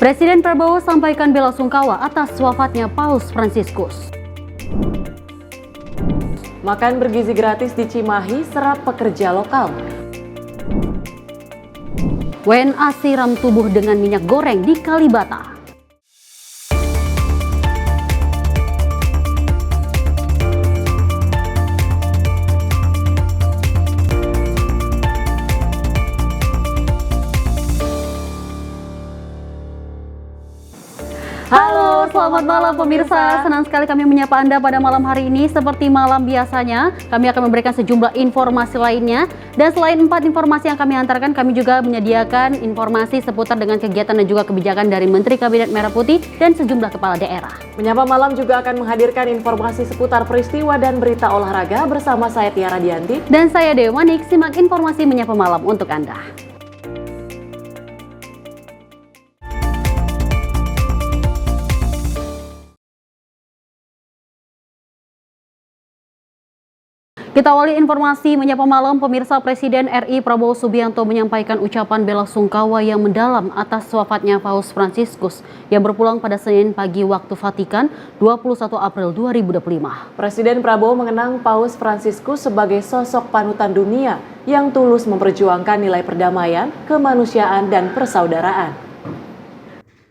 Presiden Prabowo sampaikan bela sungkawa atas wafatnya Paus Fransiskus. Makan bergizi gratis di Cimahi serap pekerja lokal. WNA siram tubuh dengan minyak goreng di Kalibata. Halo, selamat malam pemirsa. Senang sekali kami menyapa Anda pada malam hari ini. Seperti malam biasanya, kami akan memberikan sejumlah informasi lainnya. Dan selain 4 informasi yang kami antarkan, kami juga menyediakan informasi seputar dengan kegiatan dan juga kebijakan dari Menteri Kabinet Merah Putih dan sejumlah kepala daerah. Menyapa Malam juga akan menghadirkan informasi seputar peristiwa dan berita olahraga bersama saya Tiara Dianti. Dan saya Dewa Manik. Simak informasi Menyapa Malam untuk Anda. Kita awali informasi Menyapa Malam, pemirsa. Presiden RI Prabowo Subianto menyampaikan ucapan bela sungkawa yang mendalam atas wafatnya Paus Fransiskus yang berpulang pada Senin pagi waktu Vatikan 21 April 2025. Presiden Prabowo mengenang Paus Fransiskus sebagai sosok panutan dunia yang tulus memperjuangkan nilai perdamaian, kemanusiaan, dan persaudaraan.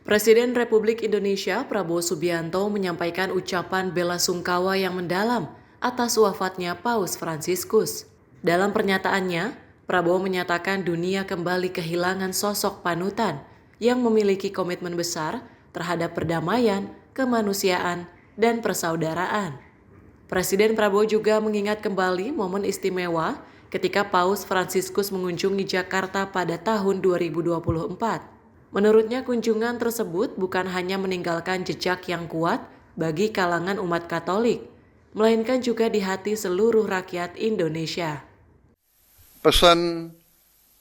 Presiden Republik Indonesia Prabowo Subianto menyampaikan ucapan bela sungkawa yang mendalam atas wafatnya Paus Fransiskus. Dalam pernyataannya, Prabowo menyatakan dunia kembali kehilangan sosok panutan yang memiliki komitmen besar terhadap perdamaian, kemanusiaan, dan persaudaraan. Presiden Prabowo juga mengingat kembali momen istimewa ketika Paus Fransiskus mengunjungi Jakarta pada tahun 2024. Menurutnya kunjungan tersebut bukan hanya meninggalkan jejak yang kuat bagi kalangan umat Katolik, melainkan juga di hati seluruh rakyat Indonesia. Pesan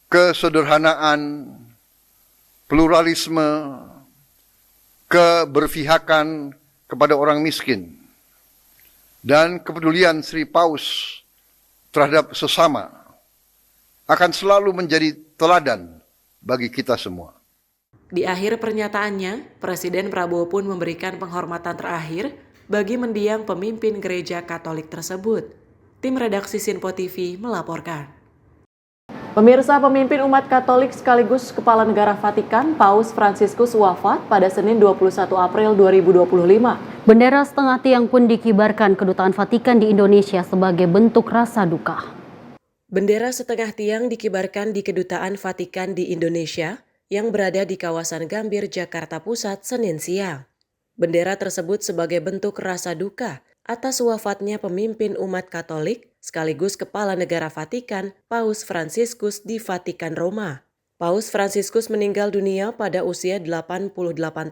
kesederhanaan, pluralisme, keberpihakan kepada orang miskin, dan kepedulian Sri Paus terhadap sesama akan selalu menjadi teladan bagi kita semua. Di akhir pernyataannya, Presiden Prabowo pun memberikan penghormatan terakhir bagi mendiang pemimpin gereja Katolik tersebut. Tim redaksi Sinpo TV melaporkan. Pemirsa, pemimpin umat Katolik sekaligus Kepala Negara Vatikan, Paus Fransiskus wafat pada Senin 21 April 2025. Bendera setengah tiang pun dikibarkan Kedutaan Vatikan di Indonesia sebagai bentuk rasa duka. Bendera setengah tiang dikibarkan di Kedutaan Vatikan di Indonesia yang berada di kawasan Gambir, Jakarta Pusat, Senin siang. Bendera tersebut sebagai bentuk rasa duka atas wafatnya pemimpin umat Katolik sekaligus Kepala Negara Vatikan, Paus Fransiskus di Vatikan, Roma. Paus Fransiskus meninggal dunia pada usia 88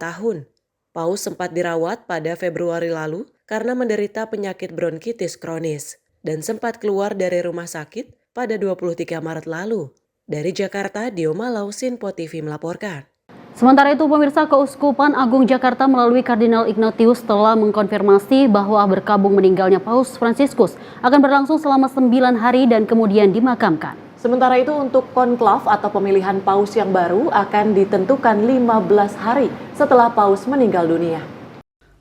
tahun. Paus sempat dirawat pada Februari lalu karena menderita penyakit bronkitis kronis dan sempat keluar dari rumah sakit pada 23 Maret lalu. Dari Jakarta, Dio Malau, Sinpo TV melaporkan. Sementara itu, pemirsa, Keuskupan Agung Jakarta melalui Kardinal Ignatius telah mengkonfirmasi bahwa berkabung meninggalnya Paus Fransiskus akan berlangsung selama 9 hari dan kemudian dimakamkan. Sementara itu untuk konklav atau pemilihan Paus yang baru akan ditentukan 15 hari setelah Paus meninggal dunia.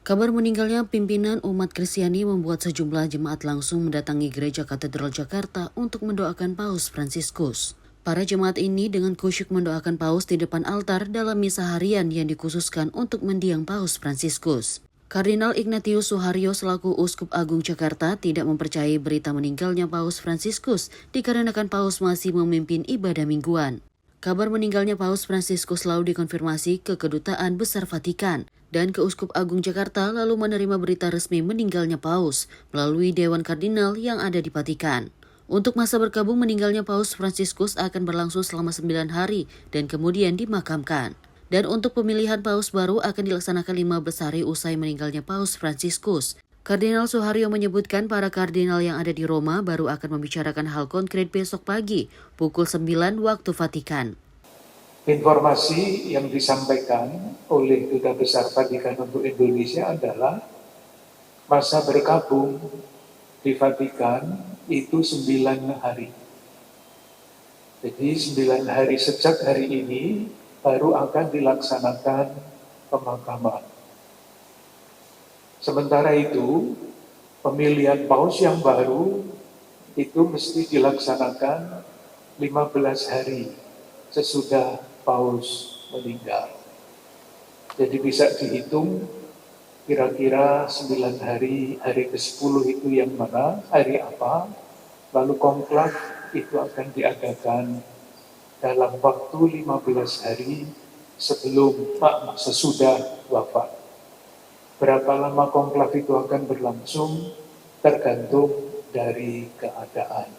Kabar meninggalnya pimpinan umat Kristiani membuat sejumlah jemaat langsung mendatangi Gereja Katedral Jakarta untuk mendoakan Paus Fransiskus. Para jemaat ini dengan khusyuk mendoakan Paus di depan altar dalam misa harian yang dikhususkan untuk mendiang Paus Fransiskus. Kardinal Ignatius Suharyo selaku Uskup Agung Jakarta tidak mempercayai berita meninggalnya Paus Fransiskus dikarenakan Paus masih memimpin ibadah mingguan. Kabar meninggalnya Paus Fransiskus lalu dikonfirmasi ke Kedutaan Besar Vatikan dan Keuskup Agung Jakarta lalu menerima berita resmi meninggalnya Paus melalui Dewan Kardinal yang ada di Vatikan. Untuk masa berkabung meninggalnya Paus Fransiskus akan berlangsung selama 9 hari dan kemudian dimakamkan. Dan untuk pemilihan Paus baru akan dilaksanakan 15 hari usai meninggalnya Paus Fransiskus. Kardinal Suharyo menyebutkan para kardinal yang ada di Roma baru akan membicarakan hal konkret besok pagi, pukul 9 waktu Vatikan. Informasi yang disampaikan oleh Duta Besar Vatikan untuk Indonesia adalah masa berkabung di Vatikan itu 9 hari. Jadi 9 hari sejak hari ini baru akan dilaksanakan pemakaman. Sementara itu, pemilihan paus yang baru itu mesti dilaksanakan 15 hari sesudah paus meninggal. Jadi bisa dihitung kira-kira 9 hari, hari ke-10 itu yang mana, hari apa, lalu konklav itu akan diadakan dalam waktu 15 hari sesudah wafat. Berapa lama konklav itu akan berlangsung tergantung dari keadaan.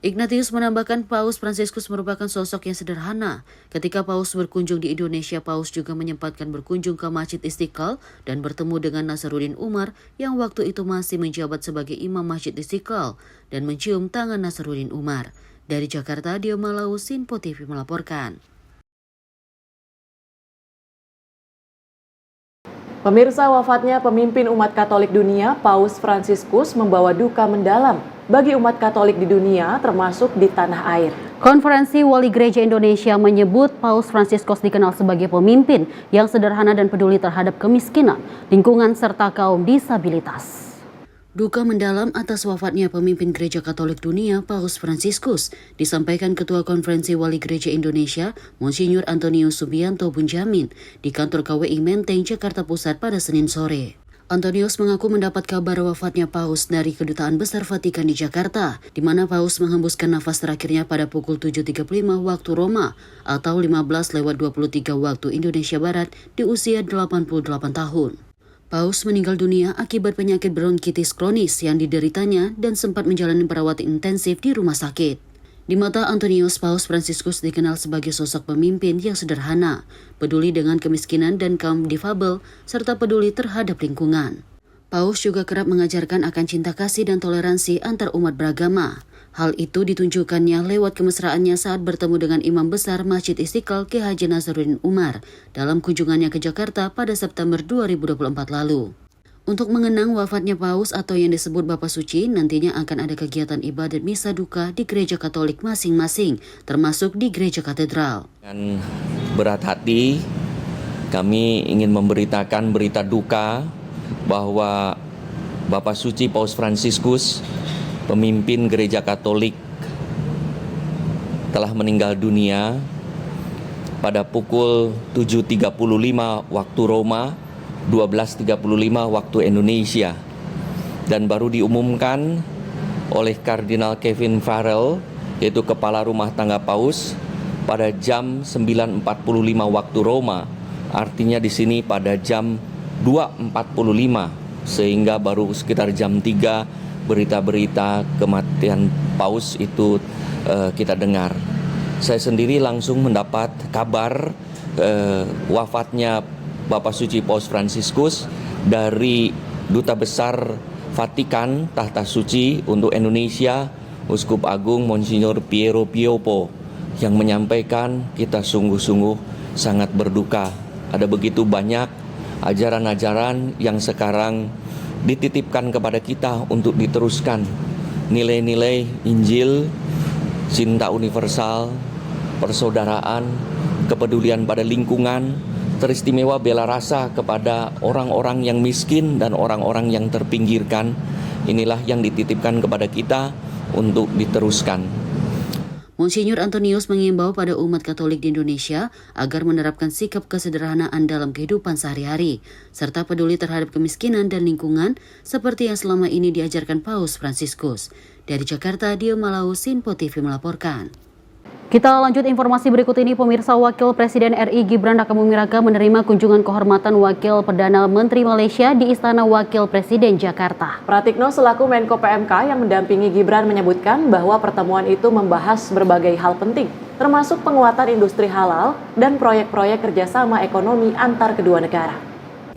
Ignatius menambahkan Paus Fransiskus merupakan sosok yang sederhana. Ketika Paus berkunjung di Indonesia, Paus juga menyempatkan berkunjung ke Masjid Istiqlal dan bertemu dengan Nasaruddin Umar yang waktu itu masih menjabat sebagai Imam Masjid Istiqlal dan mencium tangan Nasaruddin Umar. Dari Jakarta, Dio Malau, Sinpo TV melaporkan. Pemirsa, wafatnya pemimpin umat Katolik dunia, Paus Fransiskus, membawa duka mendalam bagi umat Katolik di dunia, termasuk di tanah air. Konferensi Wali Gereja Indonesia menyebut Paus Fransiskus dikenal sebagai pemimpin yang sederhana dan peduli terhadap kemiskinan, lingkungan, serta kaum disabilitas. Duka mendalam atas wafatnya pemimpin Gereja Katolik Dunia, Paus Fransiskus, disampaikan Ketua Konferensi Wali Gereja Indonesia, Monsinyur Antonius Subianto Bunjamin, di kantor KWI Menteng, Jakarta Pusat pada Senin sore. Antonius mengaku mendapat kabar wafatnya Paus dari Kedutaan Besar Vatikan di Jakarta, di mana Paus menghembuskan nafas terakhirnya pada pukul 7.35 waktu Roma atau 15:23 waktu Indonesia Barat di usia 88 tahun. Paus meninggal dunia akibat penyakit bronkitis kronis yang dideritanya dan sempat menjalani perawatan intensif di rumah sakit. Di mata Antonius, Paus Fransiskus dikenal sebagai sosok pemimpin yang sederhana, peduli dengan kemiskinan dan kaum difabel, serta peduli terhadap lingkungan. Paus juga kerap mengajarkan akan cinta kasih dan toleransi antar umat beragama. Hal itu ditunjukkannya lewat kemesraannya saat bertemu dengan Imam Besar Masjid Istiqlal K.H. Nasaruddin Umar dalam kunjungannya ke Jakarta pada September 2024 lalu. Untuk mengenang wafatnya Paus atau yang disebut Bapa Suci, nantinya akan ada kegiatan ibadat misa duka di gereja Katolik masing-masing, termasuk di gereja katedral. Dengan berat hati, kami ingin memberitakan berita duka bahwa Bapa Suci Paus Fransiskus, pemimpin Gereja Katolik, telah meninggal dunia pada pukul 7.35 waktu Roma, 12.35 waktu Indonesia, dan baru diumumkan oleh Kardinal Kevin Farrell, yaitu Kepala Rumah Tangga Paus, pada jam 9.45 waktu Roma, artinya di sini pada jam 2.45, sehingga baru sekitar jam 3 berita-berita kematian Paus itu kita dengar. Saya sendiri langsung mendapat kabar wafatnya Bapa Suci Paus Fransiskus dari Duta Besar Vatikan Tahta Suci untuk Indonesia, Uskup Agung Monsinyur Piero Piopo, yang menyampaikan kita sungguh-sungguh sangat berduka. Ada begitu banyak ajaran-ajaran yang sekarang dititipkan kepada kita untuk diteruskan. Nilai-nilai Injil, cinta universal, persaudaraan, kepedulian pada lingkungan, teristimewa bela rasa kepada orang-orang yang miskin dan orang-orang yang terpinggirkan. Inilah yang dititipkan kepada kita untuk diteruskan. Monsinyur Antonius mengimbau pada umat Katolik di Indonesia agar menerapkan sikap kesederhanaan dalam kehidupan sehari-hari, serta peduli terhadap kemiskinan dan lingkungan seperti yang selama ini diajarkan Paus Fransiskus. Dari Jakarta, Dio Malau, Sinpo TV melaporkan. Kita lanjut informasi berikut ini. Pemirsa, Wakil Presiden RI Gibran Rakabuming Raka menerima kunjungan kehormatan Wakil Perdana Menteri Malaysia di Istana Wakil Presiden Jakarta. Pratikno selaku Menko PMK yang mendampingi Gibran menyebutkan bahwa pertemuan itu membahas berbagai hal penting, termasuk penguatan industri halal dan proyek-proyek kerjasama ekonomi antar kedua negara.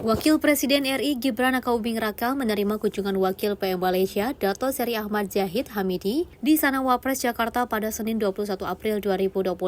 Wakil Presiden RI Gibran Rakabuming Raka menerima kunjungan Wakil PM Malaysia Dato Seri Ahmad Zahid Hamidi di Sana Wapres Jakarta pada Senin 21 April 2025.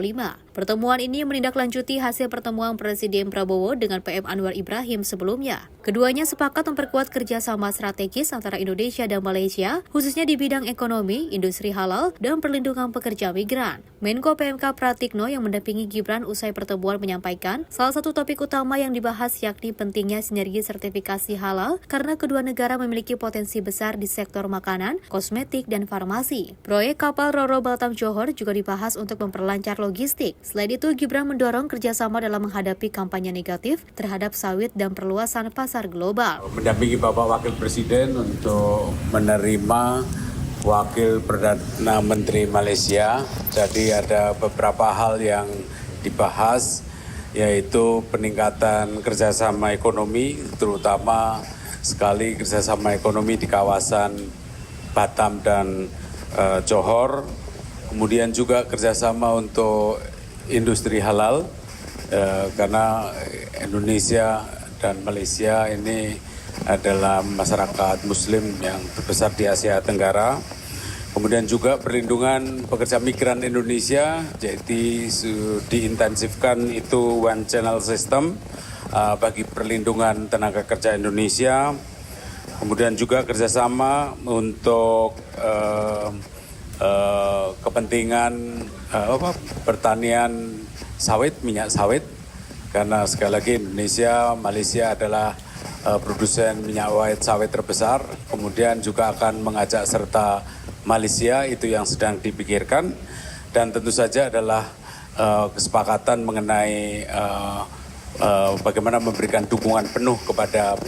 Pertemuan ini menindaklanjuti hasil pertemuan Presiden Prabowo dengan PM Anwar Ibrahim sebelumnya. Keduanya sepakat memperkuat kerjasama strategis antara Indonesia dan Malaysia, khususnya di bidang ekonomi, industri halal, dan perlindungan pekerja migran. Menko PMK Pratikno yang mendampingi Gibran usai pertemuan menyampaikan, salah satu topik utama yang dibahas yakni pentingnya sinergi sertifikasi halal karena kedua negara memiliki potensi besar di sektor makanan, kosmetik, dan farmasi. Proyek kapal Roro Batam Johor juga dibahas untuk memperlancar logistik. Selain itu, Gibran mendorong kerjasama dalam menghadapi kampanye negatif terhadap sawit dan perluasan pasar global. Mendampingi Bapak Wakil Presiden untuk menerima Wakil Perdana Menteri Malaysia. Jadi ada beberapa hal yang dibahas, yaitu peningkatan kerjasama ekonomi, terutama sekali kerjasama ekonomi di kawasan Batam dan Johor. Kemudian juga kerjasama untuk industri halal, karena Indonesia dan Malaysia ini adalah masyarakat Muslim yang terbesar di Asia Tenggara. Kemudian juga perlindungan pekerja migran Indonesia, jadi diintensifkan itu one channel system bagi perlindungan tenaga kerja Indonesia. Kemudian juga kerjasama untuk kepentingan pertanian sawit, minyak sawit, karena sekali lagi Indonesia, Malaysia adalah produsen minyak sawit terbesar. Kemudian juga akan mengajak serta Malaysia, itu yang sedang dipikirkan, dan tentu saja adalah kesepakatan mengenai bagaimana memberikan dukungan penuh kepada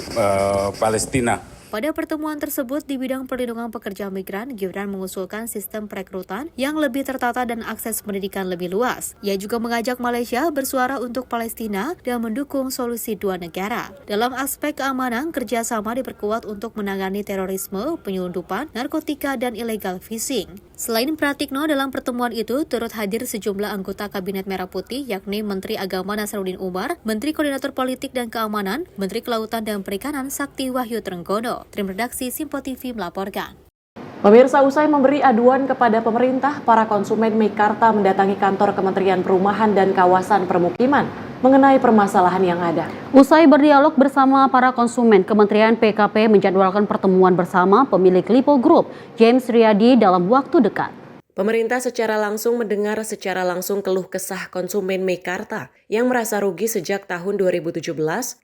Palestina. Pada pertemuan tersebut di bidang perlindungan pekerja migran, Gibran mengusulkan sistem perekrutan yang lebih tertata dan akses pendidikan lebih luas. Ia juga mengajak Malaysia bersuara untuk Palestina dan mendukung solusi dua negara. Dalam aspek keamanan, kerjasama diperkuat untuk menangani terorisme, penyelundupan, narkotika, dan illegal fishing. Selain Pratikno, dalam pertemuan itu turut hadir sejumlah anggota Kabinet Merah Putih, yakni Menteri Agama Nasaruddin Umar, Menteri Koordinator Politik dan Keamanan, Menteri Kelautan dan Perikanan Sakti Wahyu Trenggono. Tim Redaksi Simpo TV melaporkan. Pemirsa, usai memberi aduan kepada pemerintah, para konsumen Meikarta mendatangi kantor Kementerian Perumahan dan Kawasan Permukiman mengenai permasalahan yang ada. Usai berdialog bersama para konsumen, Kementerian PKP menjadwalkan pertemuan bersama pemilik Lipo Group, James Riyadi, dalam waktu dekat. Pemerintah secara langsung mendengar secara langsung keluh kesah konsumen Meikarta yang merasa rugi sejak tahun 2017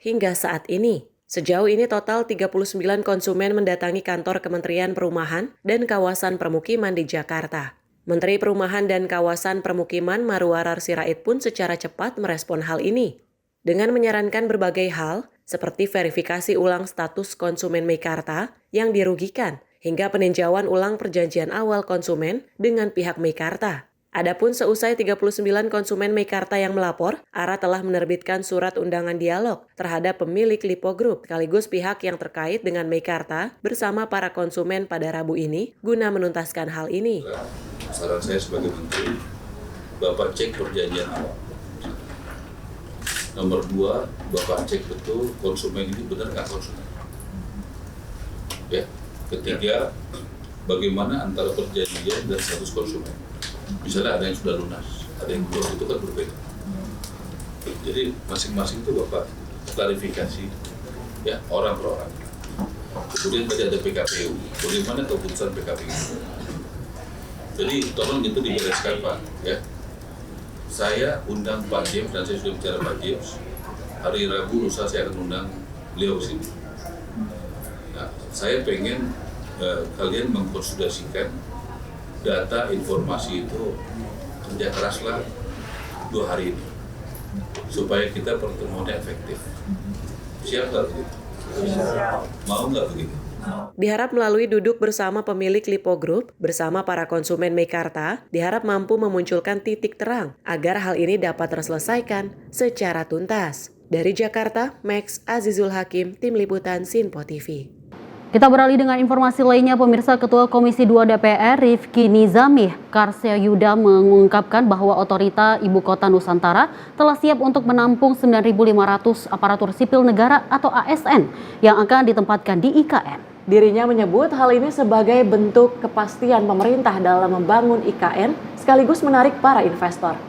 hingga saat ini. Sejauh ini total 39 konsumen mendatangi kantor Kementerian Perumahan dan Kawasan Permukiman di Jakarta. Menteri Perumahan dan Kawasan Permukiman Marwarar Sirait pun secara cepat merespon hal ini dengan menyarankan berbagai hal seperti verifikasi ulang status konsumen Meikarta yang dirugikan hingga peninjauan ulang perjanjian awal konsumen dengan pihak Meikarta. Adapun seusai 39 konsumen Meikarta yang melapor, ARA telah menerbitkan surat undangan dialog terhadap pemilik Lipo Group sekaligus pihak yang terkait dengan Meikarta bersama para konsumen pada Rabu ini guna menuntaskan hal ini. Saran saya sebagai menteri, Bapak cek perjanjian awal. Nomor 2, Bapak cek betul konsumen ini benar nggak konsumen. Ya. Ketiga, bagaimana antara perjanjian dan status konsumen. Misalnya ada yang sudah lunas, ada yang belum, itu kan berbeda. Jadi masing-masing itu Bapak klarifikasi, ya, orang per orang. Kemudian tadi ada PKPU, bagaimana keputusan PKPU. Jadi tolong itu dibereskan Pak, ya. Saya undang Pak James dan saya sudah bicara Pak James. Hari Rabu lusa saya akan undang beliau ke sini. Nah, saya pengen kalian mengkonsolidasikan data informasi itu, kerja keraslah 2 hari ini supaya kita pertemuannya efektif. Siap nggak begitu? Mau nggak begitu? Diharap melalui duduk bersama pemilik Lipo Group bersama para konsumen Meikarta, diharap mampu memunculkan titik terang agar hal ini dapat terselesaikan secara tuntas. Dari Jakarta, Max Azizul Hakim, Tim Liputan Simpo TV. Kita beralih dengan informasi lainnya, pemirsa. Ketua Komisi 2 DPR Rifki Nizami Karsayuda mengungkapkan bahwa Otorita Ibu Kota Nusantara telah siap untuk menampung 9.500 aparatur sipil negara atau ASN yang akan ditempatkan di IKN. Dirinya menyebut hal ini sebagai bentuk kepastian pemerintah dalam membangun IKN sekaligus menarik para investor.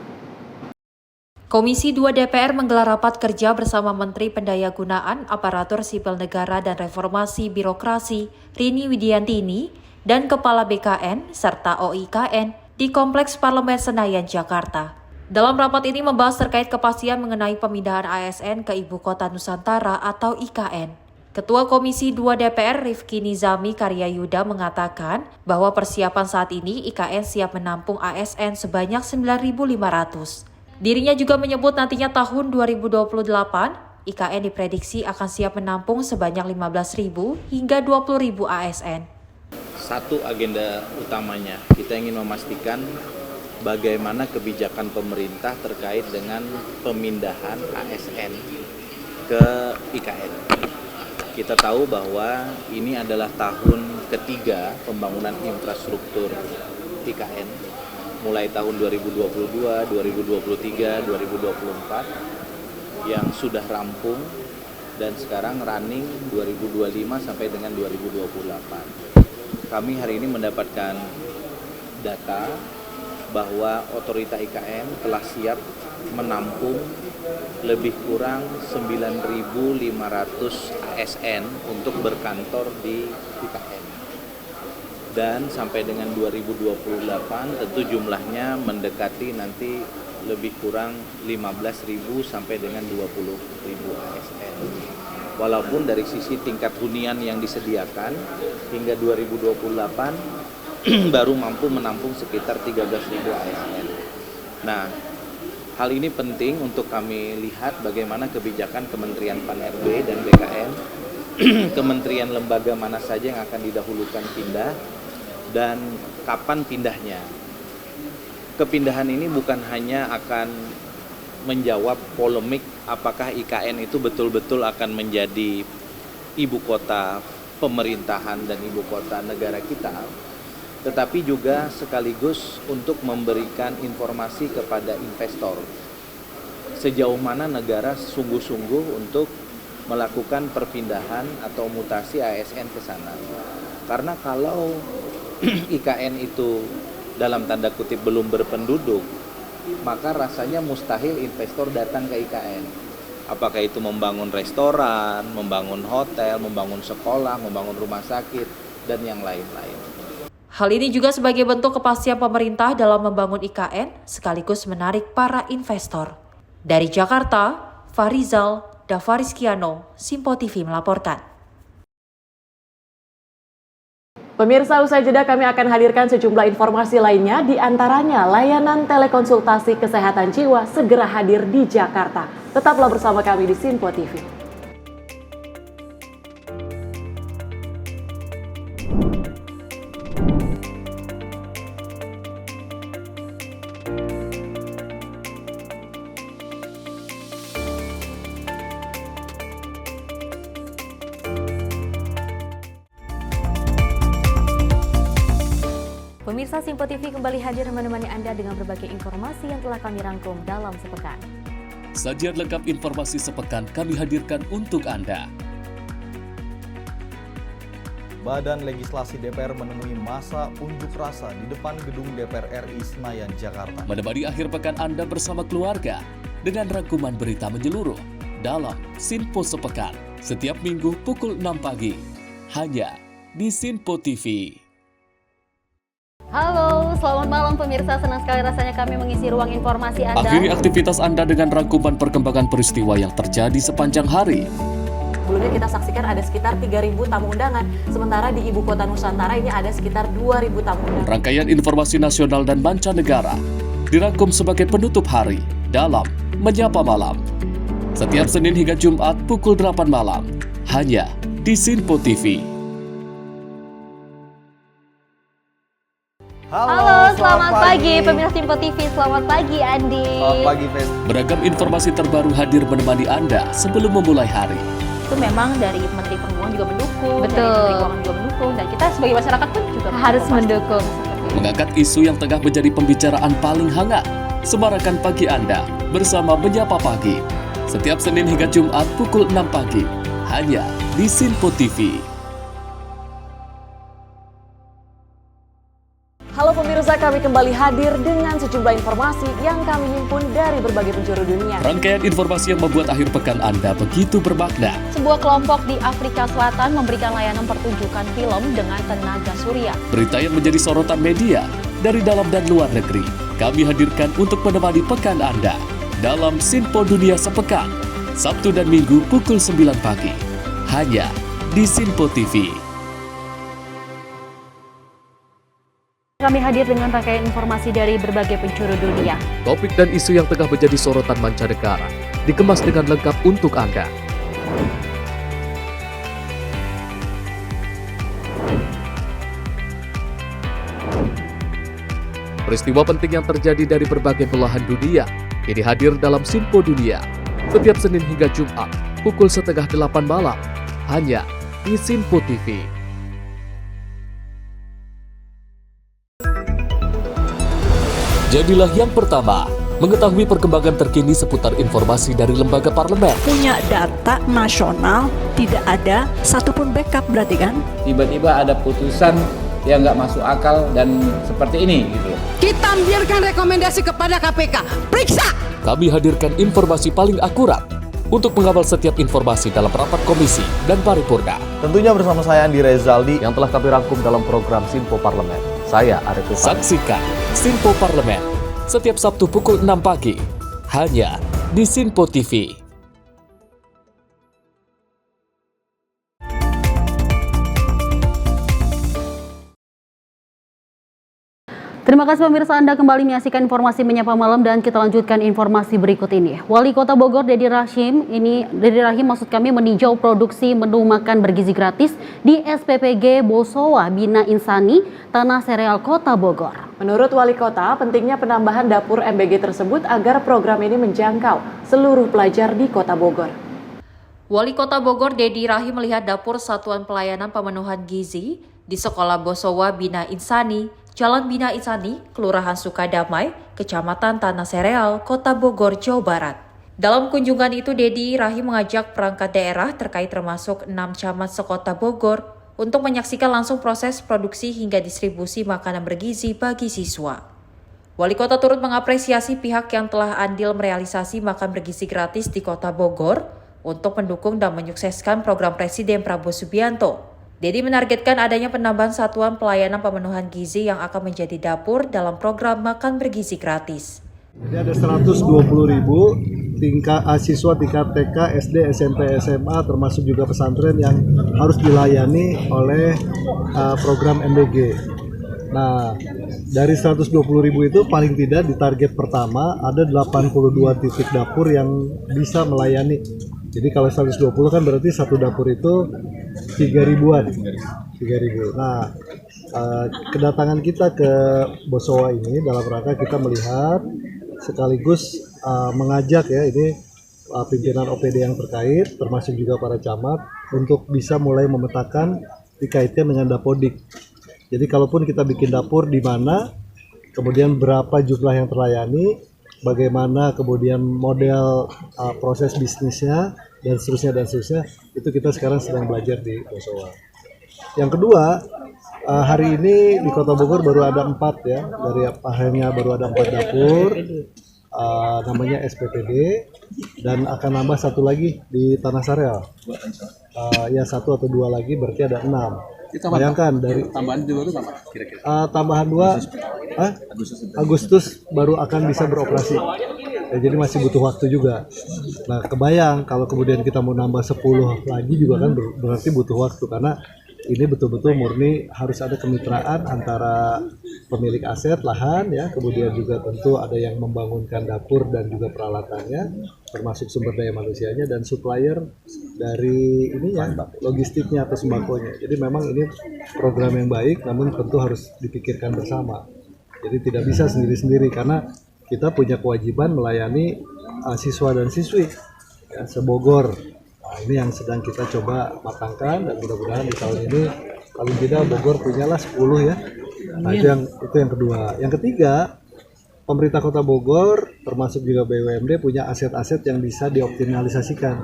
Komisi 2 DPR menggelar rapat kerja bersama Menteri Pendayagunaan Aparatur Sipil Negara dan Reformasi Birokrasi Rini Widiantini dan Kepala BKN serta OIKN di Kompleks Parlemen Senayan, Jakarta. Dalam rapat ini membahas terkait kepastian mengenai pemindahan ASN ke Ibu Kota Nusantara atau IKN. Ketua Komisi 2 DPR Rifki Nizami Karyayuda mengatakan bahwa persiapan saat ini IKN siap menampung ASN sebanyak 9.500. Dirinya juga menyebut nantinya tahun 2028, IKN diprediksi akan siap menampung sebanyak 15.000 hingga 20.000 ASN. Satu agenda utamanya, kita ingin memastikan bagaimana kebijakan pemerintah terkait dengan pemindahan ASN ke IKN. Kita tahu bahwa ini adalah tahun ketiga pembangunan infrastruktur IKN. Mulai tahun 2022, 2023, 2024 yang sudah rampung dan sekarang running 2025 sampai dengan 2028. Kami hari ini mendapatkan data bahwa Otorita IKN telah siap menampung lebih kurang 9.500 ASN untuk berkantor di IKN. Dan sampai dengan 2028 tentu jumlahnya mendekati nanti lebih kurang 15.000 sampai dengan 20.000 ASN. Walaupun dari sisi tingkat hunian yang disediakan hingga 2028 baru mampu menampung sekitar 13.000 ASN. Nah, hal ini penting untuk kami lihat bagaimana kebijakan Kementerian Pan-RB dan BKN, kementerian lembaga mana saja yang akan didahulukan pindah, dan kapan pindahnya. Kepindahan ini bukan hanya akan menjawab polemik apakah IKN itu betul-betul akan menjadi ibu kota pemerintahan dan ibu kota negara kita, tetapi juga sekaligus untuk memberikan informasi kepada investor sejauh mana negara sungguh-sungguh untuk melakukan perpindahan atau mutasi ASN ke sana. Karena kalau IKN itu dalam tanda kutip belum berpenduduk, maka rasanya mustahil investor datang ke IKN. Apakah itu membangun restoran, membangun hotel, membangun sekolah, membangun rumah sakit, dan yang lain-lain. Hal ini juga sebagai bentuk kepastian pemerintah dalam membangun IKN sekaligus menarik para investor. Dari Jakarta, Farizal Davarizkiano, Simpo TV melaporkan. Pemirsa, usai jeda kami akan hadirkan sejumlah informasi lainnya, di antaranya layanan telekonsultasi kesehatan jiwa segera hadir di Jakarta. Tetaplah bersama kami di Simpo TV. Pemirsa, Simpo TV kembali hadir menemani Anda dengan berbagai informasi yang telah kami rangkum dalam sepekan. Sajian lengkap informasi sepekan kami hadirkan untuk Anda. Badan Legislasi DPR menemui masa unjuk rasa di depan gedung DPR RI Senayan, Jakarta. Menemani akhir pekan Anda bersama keluarga dengan rangkuman berita menyeluruh dalam Simpo Sepekan setiap minggu pukul 6 pagi hanya di Simpo TV. Halo, selamat malam pemirsa. Senang sekali rasanya kami mengisi ruang informasi Anda. Akhiri aktivitas Anda dengan rangkuman perkembangan peristiwa yang terjadi sepanjang hari. Sebelumnya kita saksikan ada sekitar 3.000 tamu undangan, sementara di Ibu Kota Nusantara ini ada sekitar 2.000 tamu undangan. Rangkaian informasi nasional dan mancanegara dirangkum sebagai penutup hari dalam Menyapa Malam. Setiap Senin hingga Jumat pukul 8 malam, hanya di Simpo TV. Halo, selamat pagi pemirsa Simpo TV. Selamat pagi Andi. Selamat pagi, Fen. Beragam informasi terbaru hadir menemani Anda sebelum memulai hari. itu memang dari Menteri Perhubungan juga mendukung, Betul. dari Menteri Keuangan juga mendukung, dan kita sebagai masyarakat pun juga Harus mendukung. Mengangkat isu yang tengah menjadi pembicaraan paling hangat, semarakan pagi Anda bersama Menyapa Pagi. Setiap Senin hingga Jumat pukul 6 pagi, hanya di Sinpo TV. Halo pemirsa, kami kembali hadir dengan sejumlah informasi yang kami himpun dari berbagai penjuru dunia. Rangkaian informasi yang membuat akhir pekan Anda begitu bermakna. Sebuah kelompok di Afrika Selatan memberikan layanan pertunjukan film dengan tenaga surya. Berita yang menjadi sorotan media dari dalam dan luar negeri, kami hadirkan untuk menemani pekan Anda dalam Sinpo Dunia Sepekan, Sabtu dan Minggu pukul 9 pagi, hanya di Sinpo TV. Kami hadir dengan rangkaian informasi dari berbagai penjuru dunia. Topik dan isu yang tengah menjadi sorotan mancanegara dikemas dengan lengkap untuk Anda. Peristiwa penting yang terjadi dari berbagai belahan dunia kini hadir dalam Sinpo Dunia setiap Senin hingga Jumat pukul 7:30 malam, hanya di Sinpo TV. Jadilah yang pertama mengetahui perkembangan terkini seputar informasi dari lembaga parlemen. Punya data nasional, tidak ada satupun backup berarti kan? Tiba-tiba ada putusan yang nggak masuk akal dan seperti ini gitu. Kita biarkan rekomendasi kepada KPK, periksa! Kami hadirkan informasi paling akurat untuk mengawal setiap informasi dalam rapat komisi dan paripurna. Tentunya bersama saya Andi Rezaldi yang telah kami rangkum dalam program Sinpo Parlemen. Saya Arif Tufan. Saksikan Sinpo Parlemen setiap Sabtu pukul 6 pagi hanya di Sinpo TV. Terima kasih pemirsa, Anda kembali menyaksikan informasi Menyapa Malam dan kita lanjutkan informasi berikut ini. Wali Kota Bogor Dedi Rahim meninjau produksi menu makan bergizi gratis di SPPG Bosowa Bina Insani, Tanah Sereal Kota Bogor. Menurut Wali Kota, pentingnya penambahan dapur MBG tersebut agar program ini menjangkau seluruh pelajar di Kota Bogor. Wali Kota Bogor Dedi Rahim melihat dapur Satuan Pelayanan Pemenuhan Gizi di Sekolah Bosowa Bina Insani, Jalan Bina Insani, Kelurahan Sukadamai, Kecamatan Tanah Sereal, Kota Bogor, Jawa Barat. Dalam kunjungan itu, Dedi Rahim mengajak perangkat daerah terkait termasuk 6 camat sekota Bogor untuk menyaksikan langsung proses produksi hingga distribusi makanan bergizi bagi siswa. Wali Kota turut mengapresiasi pihak yang telah andil merealisasi makan bergizi gratis di Kota Bogor untuk mendukung dan menyukseskan program Presiden Prabowo Subianto. Dedi menargetkan adanya penambahan satuan pelayanan pemenuhan gizi yang akan menjadi dapur dalam program makan bergizi gratis. Jadi ada 120.000 siswa tingkat TK, SD, SMP, SMA termasuk juga pesantren yang harus dilayani oleh program MBG. Nah, dari 120.000 itu paling tidak di target pertama ada 82 titik dapur yang bisa melayani. Jadi kalau 120 kan berarti satu dapur itu 3.000-an. 3.000. Nah, kedatangan kita ke Bosowa ini dalam rangka kita melihat sekaligus mengajak ya ini pimpinan OPD yang terkait termasuk juga para camat untuk bisa mulai memetakan dikaitkan dengan Dapodik. Jadi kalaupun kita bikin dapur di mana, kemudian berapa jumlah yang terlayani, bagaimana kemudian model proses bisnisnya dan seterusnya itu kita sekarang sedang belajar di Bosowa. Yang kedua, hari ini di Kota Bogor baru ada 4 ya, dari akhirnya baru ada 4 dapur, namanya SPPD, dan akan nambah satu lagi di Tanah Sareal. Ya 1 atau 2 lagi berarti ada 6. Bayangkan dari tambahan 2 itu sama kira-kira. Tambahan 2 Agustus baru akan bisa beroperasi. Ya, jadi masih butuh waktu juga. Nah, kebayang kalau kemudian kita mau nambah 10 lagi juga kan berarti butuh waktu karena ini betul-betul murni harus ada kemitraan antara pemilik aset lahan ya, kemudian juga tentu ada yang membangunkan dapur dan juga peralatannya, termasuk sumber daya manusianya dan supplier dari ininya, logistiknya atau sembakonya. Jadi memang ini program yang baik, namun tentu harus dipikirkan bersama. Jadi tidak bisa sendiri-sendiri karena kita punya kewajiban melayani siswa dan siswi ya, se-Bogor. Nah, ini yang sedang kita coba matangkan dan mudah-mudahan di tahun ini paling tidak Bogor punyalah 10 ya. Nah, itu yang kedua. Yang ketiga, pemerintah Kota Bogor termasuk juga BUMD punya aset-aset yang bisa dioptimalisasikan.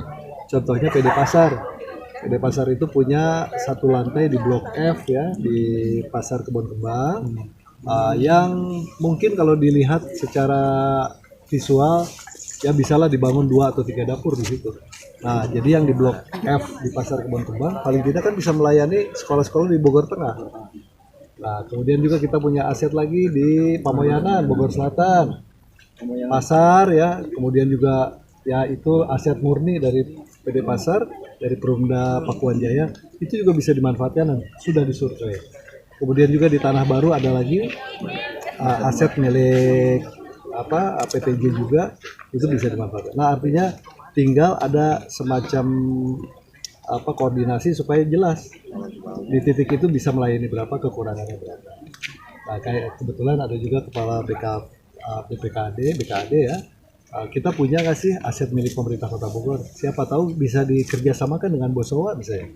Contohnya PD Pasar. PD Pasar itu punya satu lantai di Blok F ya di Pasar Kebon Kembang yang mungkin kalau dilihat secara visual ya bisalah dibangun 2 atau 3 dapur di situ. Nah, jadi yang di Blok F di Pasar Kebon Kembang paling tidak kan bisa melayani sekolah-sekolah di Bogor Tengah. Nah, kemudian juga kita punya aset lagi di Pamoyanan, Bogor Selatan, Pasar ya, kemudian juga ya itu aset murni dari PD Pasar, dari Perumda Pakuan Jaya, itu juga bisa dimanfaatkan dan sudah disurvei. Kemudian juga di Tanah Baru ada lagi aset milik PTJ juga, itu bisa dimanfaatkan. Nah, artinya tinggal ada semacam koordinasi supaya jelas di titik itu bisa melayani berapa, kekurangannya berapa. Nah, kayak kebetulan ada juga kepala BKAD ya. Kita punya nggak sih aset milik pemerintah Kota Bogor? Siapa tahu bisa dikerjasamakan dengan Bosowa misalnya,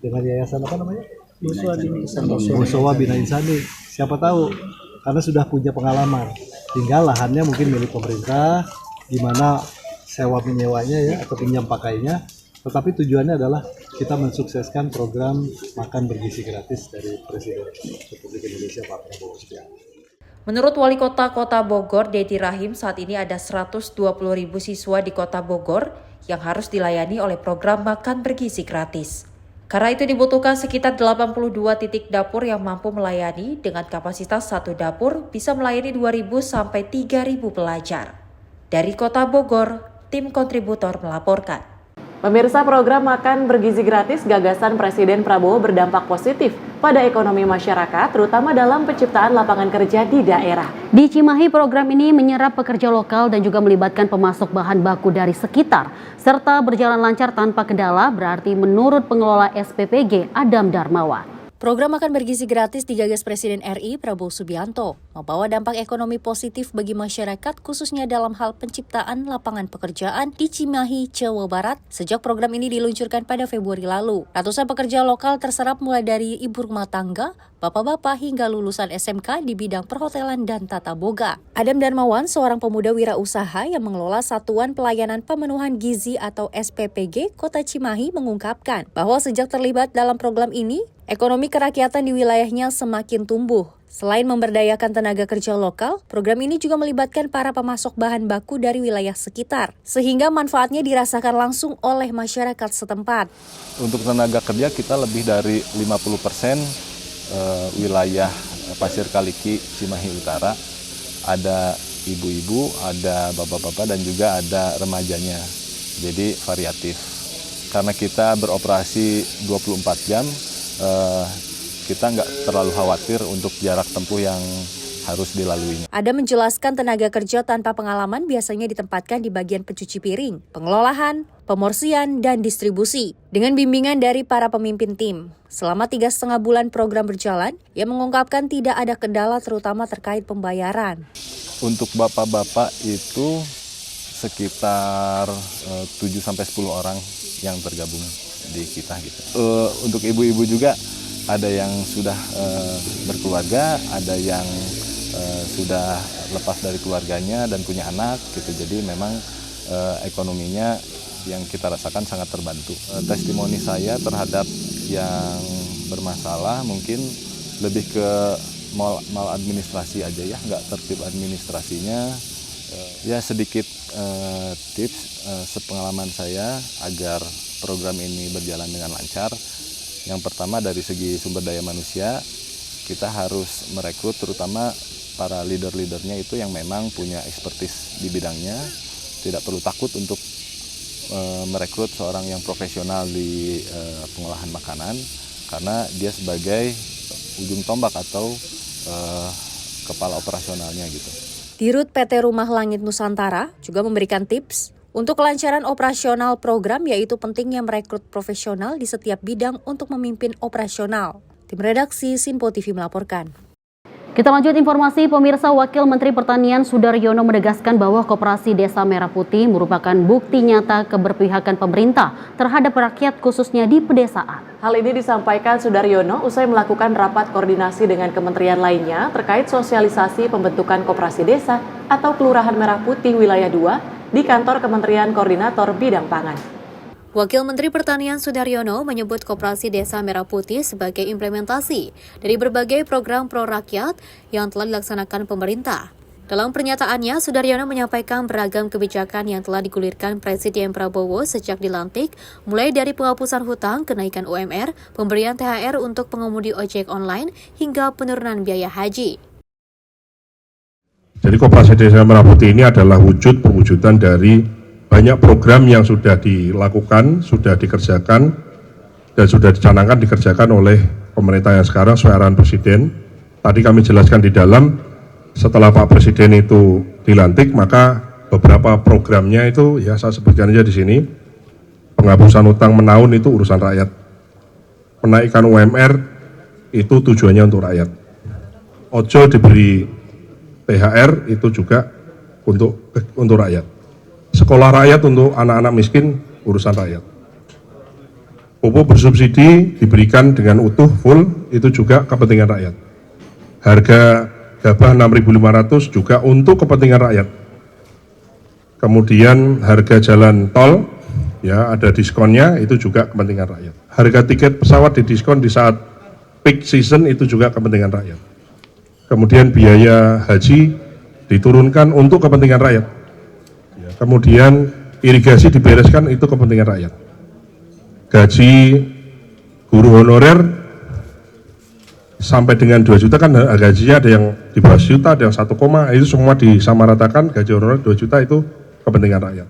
dengan yayasan apa namanya? Bosowa Bina Insani. Siapa tahu, karena sudah punya pengalaman. Tinggal lahannya mungkin milik pemerintah, gimana sewa menyewanya ya atau pinjam pakainya. Tetapi tujuannya adalah kita mensukseskan program makan bergizi gratis dari Presiden Republik Indonesia Pak Prabowo Subianto. Menurut Wali Kota Bogor, Dedi Rahim, saat ini ada 120.000 siswa di Kota Bogor yang harus dilayani oleh program makan bergizi gratis. Karena itu dibutuhkan sekitar 82 titik dapur yang mampu melayani dengan kapasitas satu dapur bisa melayani 2.000 sampai 3.000 pelajar. Dari Kota Bogor, tim kontributor melaporkan. Pemirsa, program makan bergizi gratis gagasan Presiden Prabowo berdampak positif pada ekonomi masyarakat, terutama dalam penciptaan lapangan kerja di daerah. Di Cimahi, program ini menyerap pekerja lokal dan juga melibatkan pemasok bahan baku dari sekitar, serta berjalan lancar tanpa kendala, berarti menurut pengelola SPPG Adam Darmawan. Program makan bergizi gratis digagas Presiden RI Prabowo Subianto, membawa dampak ekonomi positif bagi masyarakat khususnya dalam hal penciptaan lapangan pekerjaan di Cimahi, Jawa Barat sejak program ini diluncurkan pada Februari lalu. Ratusan pekerja lokal terserap mulai dari ibu rumah tangga, bapak-bapak hingga lulusan SMK di bidang perhotelan dan tata boga. Adam Darmawan, seorang pemuda wirausaha yang mengelola Satuan Pelayanan Pemenuhan Gizi atau SPPG Kota Cimahi, mengungkapkan bahwa sejak terlibat dalam program ini, ekonomi kerakyatan di wilayahnya semakin tumbuh. Selain memberdayakan tenaga kerja lokal, program ini juga melibatkan para pemasok bahan baku dari wilayah sekitar, sehingga manfaatnya dirasakan langsung oleh masyarakat setempat. Untuk tenaga kerja kita lebih dari 50% wilayah Pasir Kaliki, Cimahi Utara. Ada ibu-ibu, ada bapak-bapak, dan juga ada remajanya. Jadi variatif. Karena kita beroperasi 24 jam, kita nggak terlalu khawatir untuk jarak tempuh yang harus dilaluinya. Ada menjelaskan tenaga kerja tanpa pengalaman biasanya ditempatkan di bagian pencuci piring, pengelolaan, pemorsian, dan distribusi. Dengan bimbingan dari para pemimpin tim, selama 3,5 bulan program berjalan, ia mengungkapkan tidak ada kendala terutama terkait pembayaran. Untuk bapak-bapak itu sekitar 7-10 orang yang tergabung di kita gitu. Untuk ibu-ibu juga ada yang sudah berkeluarga, ada yang sudah lepas dari keluarganya dan punya anak gitu. Jadi memang ekonominya yang kita rasakan sangat terbantu. Testimoni saya terhadap yang bermasalah mungkin lebih ke maladministrasi aja ya, nggak tertib administrasinya. Ya sedikit tips sepengalaman saya agar program ini berjalan dengan lancar. Yang pertama dari segi sumber daya manusia, kita harus merekrut terutama para leader-leadernya itu yang memang punya expertise di bidangnya. Tidak perlu takut untuk merekrut seorang yang profesional di pengolahan makanan, karena dia sebagai ujung tombak atau kepala operasionalnya gitu. Dirut PT Rumah Langit Nusantara juga memberikan tips untuk kelancaran operasional program, yaitu pentingnya merekrut profesional di setiap bidang untuk memimpin operasional. Tim redaksi Sinpo TV melaporkan. Kita lanjut informasi pemirsa. Wakil Menteri Pertanian Sudaryono menegaskan bahwa Koperasi Desa Merah Putih merupakan bukti nyata keberpihakan pemerintah terhadap rakyat khususnya di pedesaan. Hal ini disampaikan Sudaryono usai melakukan rapat koordinasi dengan kementerian lainnya terkait sosialisasi pembentukan Koperasi Desa atau Kelurahan Merah Putih Wilayah 2 di kantor Kementerian Koordinator Bidang Pangan. Wakil Menteri Pertanian Sudaryono menyebut Koperasi Desa Merah Putih sebagai implementasi dari berbagai program pro rakyat yang telah dilaksanakan pemerintah. Dalam pernyataannya, Sudaryono menyampaikan beragam kebijakan yang telah digulirkan Presiden Prabowo sejak dilantik, mulai dari penghapusan hutang, kenaikan UMR, pemberian THR untuk pengemudi ojek online, hingga penurunan biaya haji. Jadi Koperasi Desa Merah Putih ini adalah perwujudan dari banyak program yang sudah dilakukan, sudah dikerjakan, dan sudah dicanangkan dikerjakan oleh pemerintah yang sekarang sesuai arahan Presiden. Tadi kami jelaskan di dalam, setelah Pak Presiden itu dilantik, maka beberapa programnya itu, ya saya sebutkan aja di sini, penghapusan utang menahun itu urusan rakyat. Menaikkan UMR itu tujuannya untuk rakyat. Ojo diberi THR itu juga untuk rakyat. Sekolah rakyat untuk anak-anak miskin, urusan rakyat. Pupuk bersubsidi diberikan dengan utuh, full, itu juga kepentingan rakyat. Harga gabah 6.500 juga untuk kepentingan rakyat. Kemudian harga jalan tol, ya ada diskonnya, itu juga kepentingan rakyat. Harga tiket pesawat didiskon di saat peak season, itu juga kepentingan rakyat. Kemudian biaya haji diturunkan untuk kepentingan rakyat. Kemudian irigasi dibereskan, itu kepentingan rakyat. Gaji guru honorer sampai dengan 2 juta kan gajinya ada yang di bawah juta, ada yang 1, itu semua disamaratakan, gaji honorer 2 juta itu kepentingan rakyat.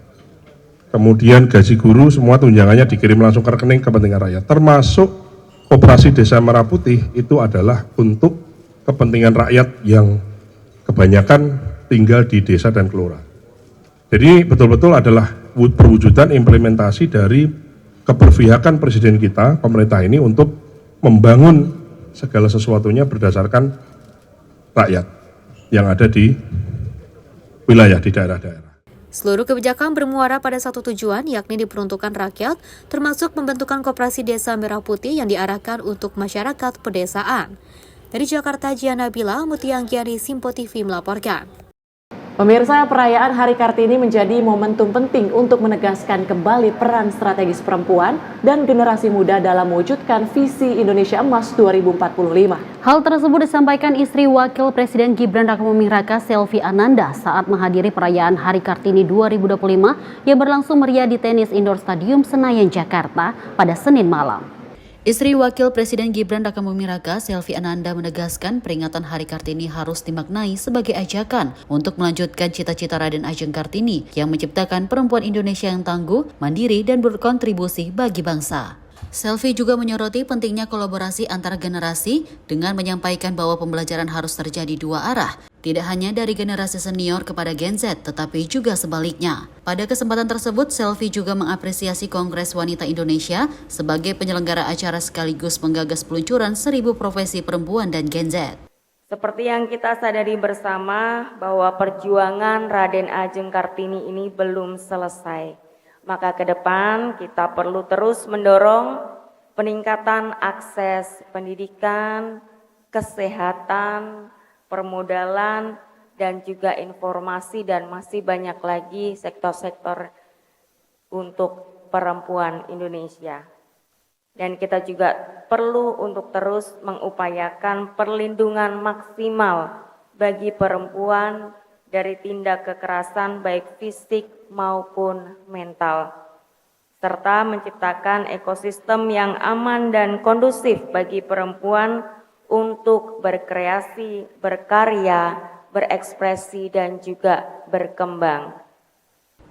Kemudian gaji guru semua tunjangannya dikirim langsung ke rekening, kepentingan rakyat. Termasuk Koperasi Desa Merah Putih itu adalah untuk kepentingan rakyat yang kebanyakan tinggal di desa dan kelurahan. Jadi betul-betul adalah perwujudan implementasi dari keberpihakan Presiden kita, pemerintah ini untuk membangun segala sesuatunya berdasarkan rakyat yang ada di wilayah, di daerah-daerah. Seluruh kebijakan bermuara pada satu tujuan, yakni diperuntukkan rakyat, termasuk pembentukan Koperasi Desa Merah Putih yang diarahkan untuk masyarakat pedesaan. Dari Jakarta, Jiana Bila, Mutia Anggiani, Simpo TV melaporkan. Pemirsa, perayaan Hari Kartini menjadi momentum penting untuk menegaskan kembali peran strategis perempuan dan generasi muda dalam mewujudkan visi Indonesia Emas 2045. Hal tersebut disampaikan istri Wakil Presiden Gibran Rakabuming Raka, Selvi Ananda, saat menghadiri perayaan Hari Kartini 2025 yang berlangsung meriah di Tenis Indoor Stadium Senayan, Jakarta pada Senin malam. Istri Wakil Presiden Gibran Rakabuming Raka, Selvi Ananda, menegaskan peringatan Hari Kartini harus dimaknai sebagai ajakan untuk melanjutkan cita-cita Raden Ajeng Kartini yang menciptakan perempuan Indonesia yang tangguh, mandiri, dan berkontribusi bagi bangsa. Selvi juga menyoroti pentingnya kolaborasi antar generasi dengan menyampaikan bahwa pembelajaran harus terjadi dua arah, tidak hanya dari generasi senior kepada Gen Z, tetapi juga sebaliknya. Pada kesempatan tersebut, Selvi juga mengapresiasi Kongres Wanita Indonesia sebagai penyelenggara acara sekaligus menggagas peluncuran 1000 profesi perempuan dan Gen Z. Seperti yang kita sadari bersama bahwa perjuangan Raden Ajeng Kartini ini belum selesai. Maka ke depan kita perlu terus mendorong peningkatan akses pendidikan, kesehatan, permodalan, dan juga informasi, dan masih banyak lagi sektor-sektor untuk perempuan Indonesia. Dan kita juga perlu untuk terus mengupayakan perlindungan maksimal bagi perempuan dari tindak kekerasan baik fisik maupun mental, serta menciptakan ekosistem yang aman dan kondusif bagi perempuan untuk berkreasi, berkarya, berekspresi, dan juga berkembang.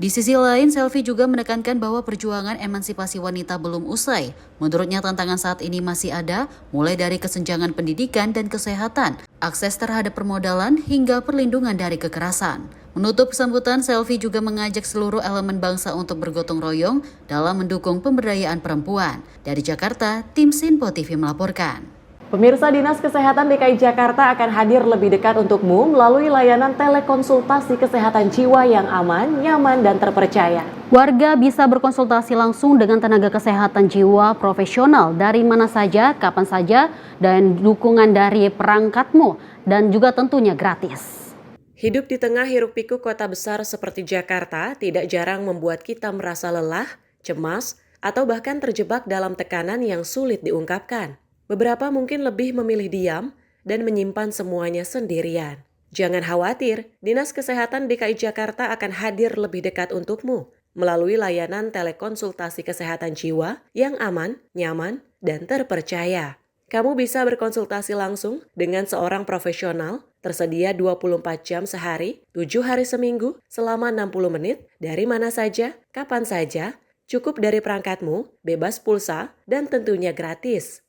Di sisi lain, Selvi juga menekankan bahwa perjuangan emansipasi wanita belum usai. Menurutnya tantangan saat ini masih ada, mulai dari kesenjangan pendidikan dan kesehatan, akses terhadap permodalan, hingga perlindungan dari kekerasan. Menutup sambutan, Selvi juga mengajak seluruh elemen bangsa untuk bergotong royong dalam mendukung pemberdayaan perempuan. Dari Jakarta, tim Simpo TV melaporkan. Pemirsa, Dinas Kesehatan DKI Jakarta akan hadir lebih dekat untukmu melalui layanan telekonsultasi kesehatan jiwa yang aman, nyaman, dan terpercaya. Warga bisa berkonsultasi langsung dengan tenaga kesehatan jiwa profesional dari mana saja, kapan saja, dan dukungan dari perangkatmu, dan juga tentunya gratis. Hidup di tengah hiruk-pikuk kota besar seperti Jakarta tidak jarang membuat kita merasa lelah, cemas, atau bahkan terjebak dalam tekanan yang sulit diungkapkan. Beberapa mungkin lebih memilih diam dan menyimpan semuanya sendirian. Jangan khawatir, Dinas Kesehatan DKI Jakarta akan hadir lebih dekat untukmu melalui layanan telekonsultasi kesehatan jiwa yang aman, nyaman, dan terpercaya. Kamu bisa berkonsultasi langsung dengan seorang profesional, tersedia 24 jam sehari, 7 hari seminggu, selama 60 menit, dari mana saja, kapan saja, cukup dari perangkatmu, bebas pulsa, dan tentunya gratis.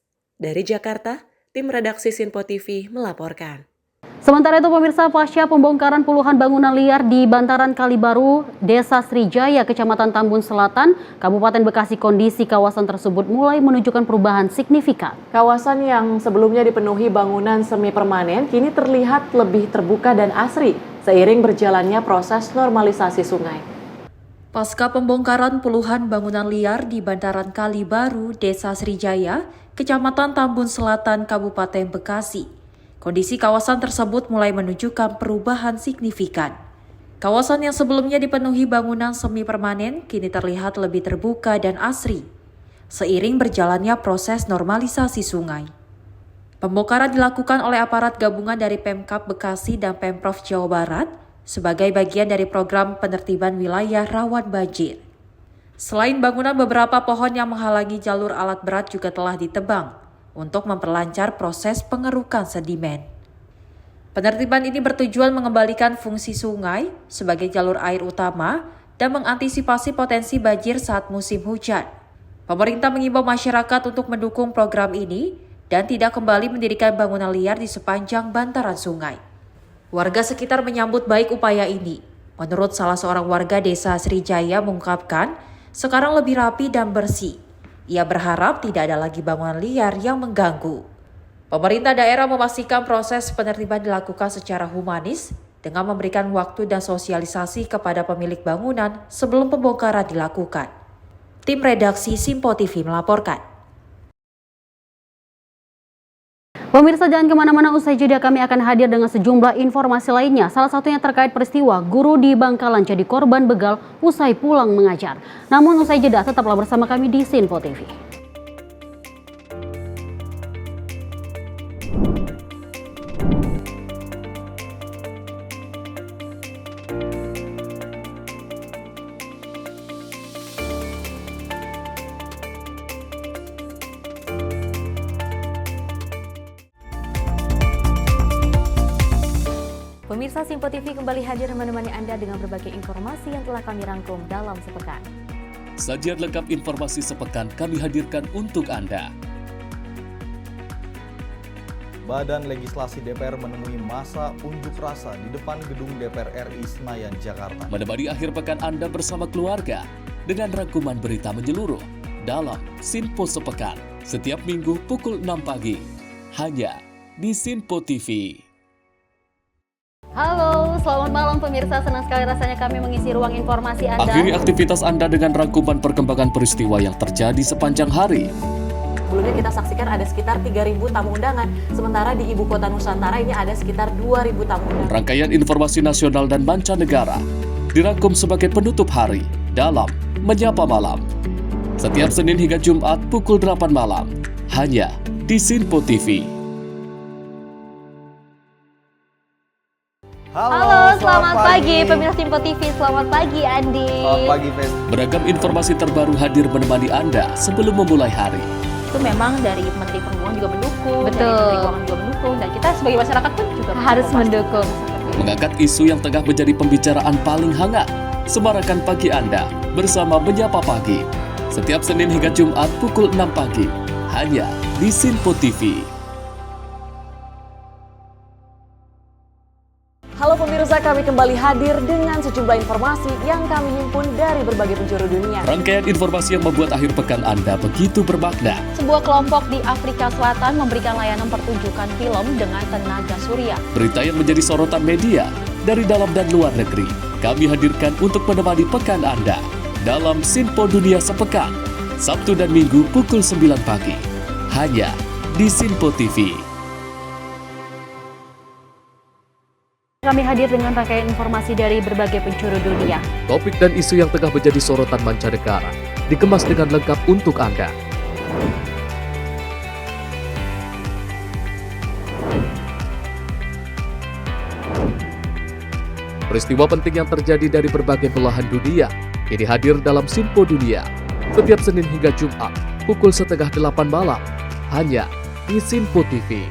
Dari Jakarta, tim redaksi Sinpo TV melaporkan. Sementara itu pemirsa, pasca pembongkaran puluhan bangunan liar di bantaran Kalibaru, Desa Srijaya, Kecamatan Tambun Selatan, Kabupaten Bekasi, kondisi kawasan tersebut mulai menunjukkan perubahan signifikan. Kawasan yang sebelumnya dipenuhi bangunan semi permanen kini terlihat lebih terbuka dan asri seiring berjalannya proses normalisasi sungai. Pasca pembongkaran puluhan bangunan liar di bantaran Kalibaru, Desa Srijaya, Kecamatan Tambun Selatan, Kabupaten Bekasi, kondisi kawasan tersebut mulai menunjukkan perubahan signifikan. Kawasan yang sebelumnya dipenuhi bangunan semi permanen kini terlihat lebih terbuka dan asri, seiring berjalannya proses normalisasi sungai. Pembongkaran dilakukan oleh aparat gabungan dari Pemkab Bekasi dan Pemprov Jawa Barat sebagai bagian dari program penertiban wilayah rawan banjir. Selain bangunan, beberapa pohon yang menghalangi jalur alat berat juga telah ditebang untuk memperlancar proses pengerukan sedimen. Penertiban ini bertujuan mengembalikan fungsi sungai sebagai jalur air utama dan mengantisipasi potensi banjir saat musim hujan. Pemerintah mengimbau masyarakat untuk mendukung program ini dan tidak kembali mendirikan bangunan liar di sepanjang bantaran sungai. Warga sekitar menyambut baik upaya ini. Menurut salah seorang warga Desa Srijaya mengungkapkan, sekarang lebih rapi dan bersih. Ia berharap tidak ada lagi bangunan liar yang mengganggu. Pemerintah daerah memastikan proses penertiban dilakukan secara humanis dengan memberikan waktu dan sosialisasi kepada pemilik bangunan sebelum pembongkaran dilakukan. Tim redaksi Sinpo TV melaporkan. Pemirsa, jangan kemana-mana, usai jeda kami akan hadir dengan sejumlah informasi lainnya. Salah satunya terkait peristiwa guru di Bangkalan jadi korban begal usai pulang mengajar. Namun usai jeda tetaplah bersama kami di Sinpo TV. Pemirsa, Sinpo TV kembali hadir menemani Anda dengan berbagai informasi yang telah kami rangkum dalam sepekan. Sajian lengkap informasi sepekan kami hadirkan untuk Anda. Badan Legislasi DPR menemui masa unjuk rasa di depan gedung DPR RI Senayan, Jakarta. Menemani akhir pekan Anda bersama keluarga dengan rangkuman berita menyeluruh dalam Sinpo Sepekan setiap minggu pukul 6 pagi hanya di Sinpo TV. Halo, selamat malam pemirsa. Senang sekali rasanya kami mengisi ruang informasi Anda. Akhiri aktivitas Anda dengan rangkuman perkembangan peristiwa yang terjadi sepanjang hari. Sebelumnya kita saksikan ada sekitar 3.000 tamu undangan, sementara di Ibu Kota Nusantara ini ada sekitar 2.000 tamu undangan. Rangkaian informasi nasional dan mancanegara dirangkum sebagai penutup hari dalam Menyapa Malam. Setiap Senin hingga Jumat pukul 8 malam, hanya di Sinpo TV. Halo, selamat pagi pemirsa Sinpo TV. Selamat pagi Andi. Selamat pagi, Fen. Beragam informasi terbaru hadir menemani Anda sebelum memulai hari. Itu memang dari Menteri Perhubungan juga mendukung, Betul. dari Menteri Keuangan juga mendukung, dan kita sebagai masyarakat pun juga Harus mendukung. Mengangkat isu yang tengah menjadi pembicaraan paling hangat. Semarakan pagi Anda bersama Menyapa Pagi. Setiap Senin hingga Jumat pukul 6 pagi, hanya di Sinpo TV. Halo pemirsa, kami kembali hadir dengan sejumlah informasi yang kami himpun dari berbagai penjuru dunia. Rangkaian informasi yang membuat akhir pekan Anda begitu bermakna. Sebuah kelompok di Afrika Selatan memberikan layanan pertunjukan film dengan tenaga surya. Berita yang menjadi sorotan media dari dalam dan luar negeri, kami hadirkan untuk menemani pekan Anda dalam Sinpo Dunia Sepekan, Sabtu dan Minggu pukul 9 pagi, hanya di Sinpo TV. Kami hadir dengan rangkaian informasi dari berbagai penjuru dunia. Topik dan isu yang tengah menjadi sorotan mancanegara dikemas dengan lengkap untuk Anda. Peristiwa penting yang terjadi dari berbagai belahan dunia kini hadir dalam Sinpo Dunia setiap Senin hingga Jumat pukul 7:30 malam hanya di Sinpo TV.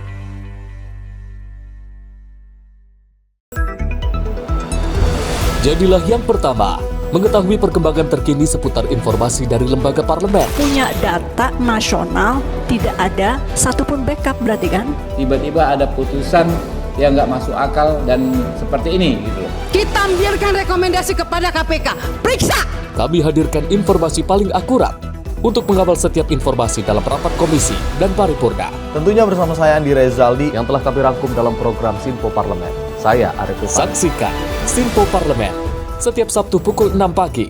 Jadilah yang pertama mengetahui perkembangan terkini seputar informasi dari lembaga parlemen. Punya data nasional, tidak ada satupun backup berarti kan? Tiba-tiba ada putusan yang nggak masuk akal dan seperti ini gitu. Kita biarkan rekomendasi kepada KPK, periksa! Kami hadirkan informasi paling akurat untuk mengawal setiap informasi dalam rapat komisi dan paripurna. Tentunya bersama saya Andi Rezaldi yang telah kami rangkum dalam program Sinpo Parlemen. Saya Arif Rifan. Saksikan Sinpo Parlemen setiap Sabtu pukul 6 pagi